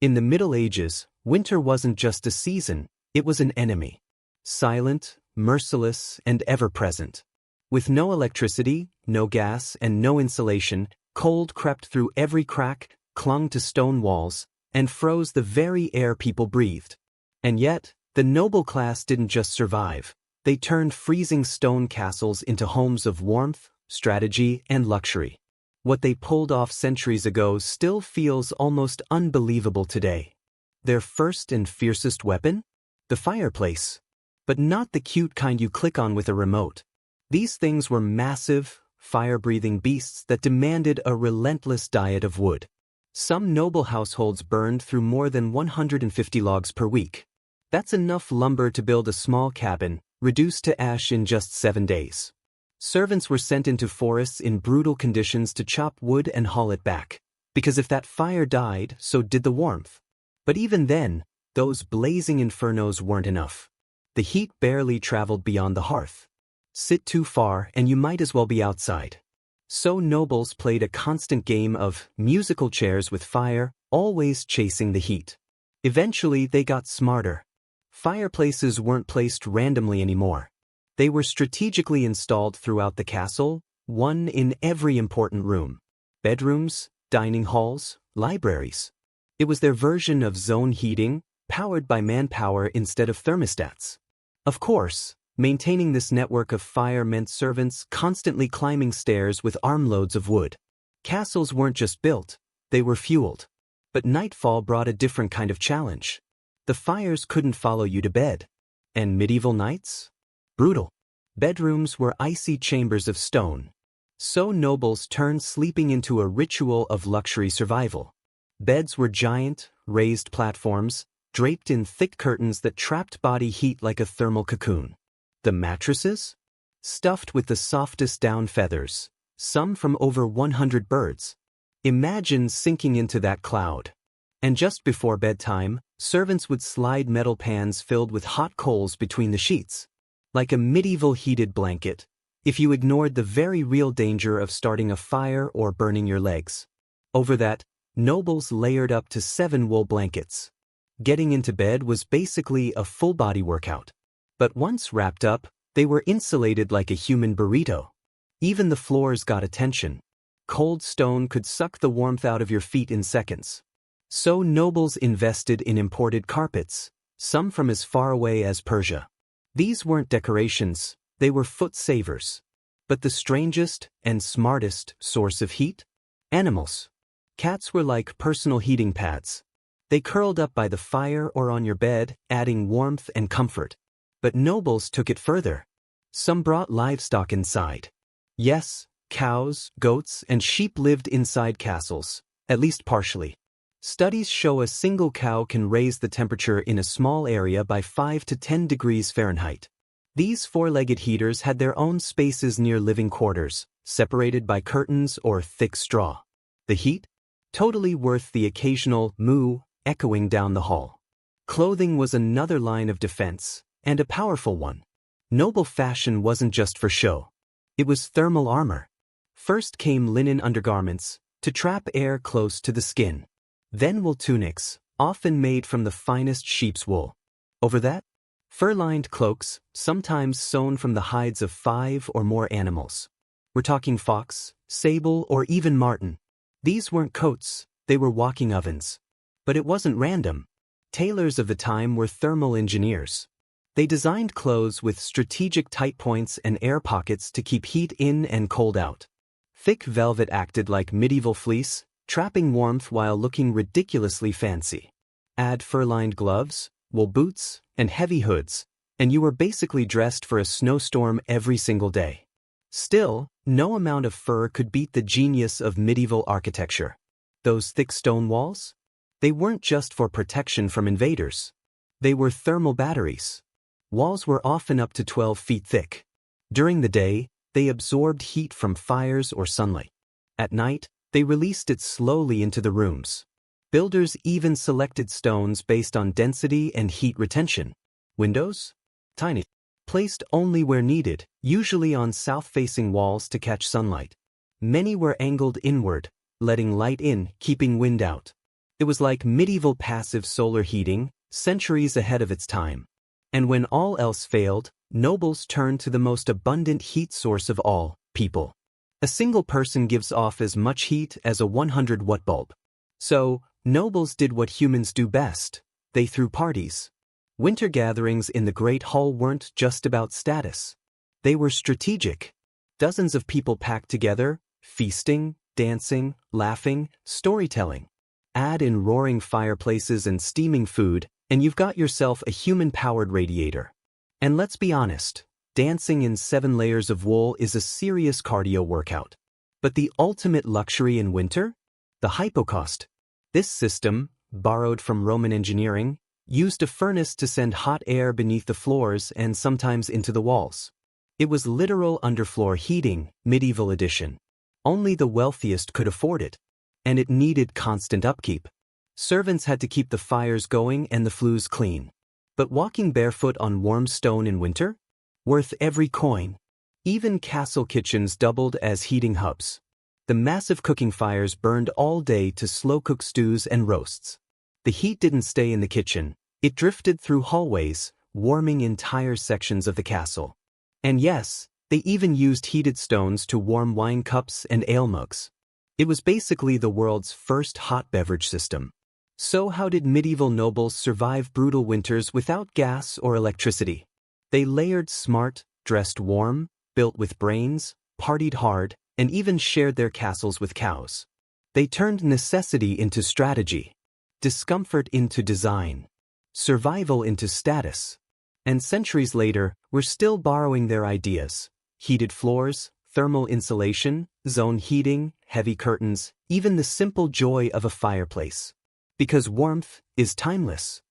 In the Middle Ages, winter wasn't just a season, it was an enemy. Silent, merciless, and ever-present. With no electricity, no gas, and no insulation, cold crept through every crack, clung to stone walls, and froze the very air people breathed. And yet, the noble class didn't just survive. They turned freezing stone castles into homes of warmth, strategy, and luxury. What they pulled off centuries ago still feels almost unbelievable today. Their first and fiercest weapon? The fireplace. But not the cute kind you click on with a remote. These things were massive, fire-breathing beasts that demanded a relentless diet of wood. Some noble households burned through more than 150 logs per week. That's enough lumber to build a small cabin, reduced to ash in just 7 days. Servants were sent into forests in brutal conditions to chop wood and haul it back, because if that fire died, so did the warmth. But even then, those blazing infernos weren't enough. The heat barely traveled beyond the hearth. Sit too far and you might as well be outside. So nobles played a constant game of musical chairs with fire, always chasing the heat. Eventually they got smarter. Fireplaces weren't placed randomly anymore. They were strategically installed throughout the castle, one in every important room. Bedrooms, dining halls, libraries. It was their version of zone heating, powered by manpower instead of thermostats. Of course, maintaining this network of fire meant servants constantly climbing stairs with armloads of wood. Castles weren't just built, they were fueled. But nightfall brought a different kind of challenge. The fires couldn't follow you to bed. And medieval nights? Brutal. Bedrooms were icy chambers of stone. So nobles turned sleeping into a ritual of luxury survival. Beds were giant, raised platforms, draped in thick curtains that trapped body heat like a thermal cocoon. The mattresses? Stuffed with the softest down feathers, some from over 100 birds. Imagine sinking into that cloud. And just before bedtime, servants would slide metal pans filled with hot coals between the sheets. Like a medieval heated blanket, if you ignored the very real danger of starting a fire or burning your legs. Over that, nobles layered up to 7 wool blankets. Getting into bed was basically a full-body workout. But once wrapped up, they were insulated like a human burrito. Even the floors got attention. Cold stone could suck the warmth out of your feet in seconds. So nobles invested in imported carpets, some from as far away as Persia. These weren't decorations, they were foot savers. But the strangest and smartest source of heat? Animals. Cats were like personal heating pads. They curled up by the fire or on your bed, adding warmth and comfort. But nobles took it further. Some brought livestock inside. Yes, cows, goats, and sheep lived inside castles, at least partially. Studies show a single cow can raise the temperature in a small area by 5 to 10 degrees Fahrenheit. These four-legged heaters had their own spaces near living quarters, separated by curtains or thick straw. The heat? Totally worth the occasional moo echoing down the hall. Clothing was another line of defense, and a powerful one. Noble fashion wasn't just for show. It was thermal armor. First came linen undergarments, to trap air close to the skin. Then wool tunics, often made from the finest sheep's wool. Over that, fur-lined cloaks, sometimes sewn from the hides of 5 or more animals. We're talking fox, sable, or even marten. These weren't coats, they were walking ovens. But it wasn't random. Tailors of the time were thermal engineers. They designed clothes with strategic tight points and air pockets to keep heat in and cold out. Thick velvet acted like medieval fleece, trapping warmth while looking ridiculously fancy. Add fur-lined gloves, wool boots, and heavy hoods, and you were basically dressed for a snowstorm every single day. Still, no amount of fur could beat the genius of medieval architecture. Those thick stone walls? They weren't just for protection from invaders. They were thermal batteries. Walls were often up to 12 feet thick. During the day, they absorbed heat from fires or sunlight. At night, they released it slowly into the rooms. Builders even selected stones based on density and heat retention. Windows? Tiny. Placed only where needed, usually on south-facing walls to catch sunlight. Many were angled inward, letting light in, keeping wind out. It was like medieval passive solar heating, centuries ahead of its time. And when all else failed, nobles turned to the most abundant heat source of all, people. A single person gives off as much heat as a 100-watt bulb. So, nobles did what humans do best. They threw parties. Winter gatherings in the Great Hall weren't just about status. They were strategic. Dozens of people packed together, feasting, dancing, laughing, storytelling. Add in roaring fireplaces and steaming food, and you've got yourself a human-powered radiator. And let's be honest, dancing in 7 layers of wool is a serious cardio workout. But the ultimate luxury in winter? The hypocaust. This system, borrowed from Roman engineering, used a furnace to send hot air beneath the floors and sometimes into the walls. It was literal underfloor heating, medieval edition. Only the wealthiest could afford it. And it needed constant upkeep. Servants had to keep the fires going and the flues clean. But walking barefoot on warm stone in winter? Worth every coin. Even castle kitchens doubled as heating hubs. The massive cooking fires burned all day to slow-cook stews and roasts. The heat didn't stay in the kitchen. It drifted through hallways, warming entire sections of the castle. And yes, they even used heated stones to warm wine cups and ale mugs. It was basically the world's first hot beverage system. So how did medieval nobles survive brutal winters without gas or electricity? They layered smart, dressed warm, built with brains, partied hard, and even shared their castles with cows. They turned necessity into strategy, discomfort into design, survival into status. And centuries later, we're still borrowing their ideas. Heated floors, thermal insulation, zone heating, heavy curtains, even the simple joy of a fireplace. Because warmth is timeless.